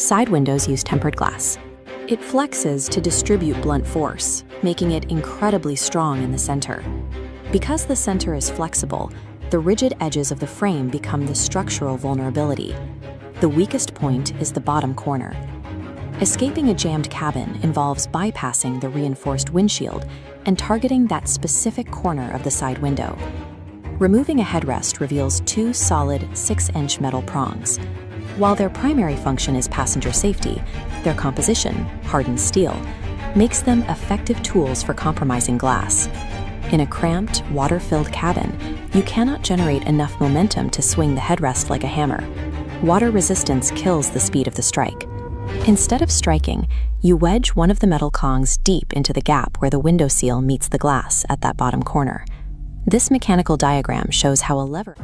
Side windows use tempered glass. It flexes to distribute blunt force, making it incredibly strong in the center. Because the center is flexible, the rigid edges of the frame become the structural vulnerability. The weakest point is the bottom corner. Escaping a jammed cabin involves bypassing the reinforced windshield and targeting that specific corner of the side window. Removing a headrest reveals two solid 6-inch metal prongs. While their primary function is passenger safety, their composition, hardened steel, makes them effective tools for compromising glass. In a cramped, water-filled cabin, you cannot generate enough momentum to swing the headrest like a hammer. Water resistance kills the speed of the strike. Instead of striking, you wedge one of the metal congs deep into the gap where the window seal meets the glass at that bottom corner. This mechanical diagram shows how a lever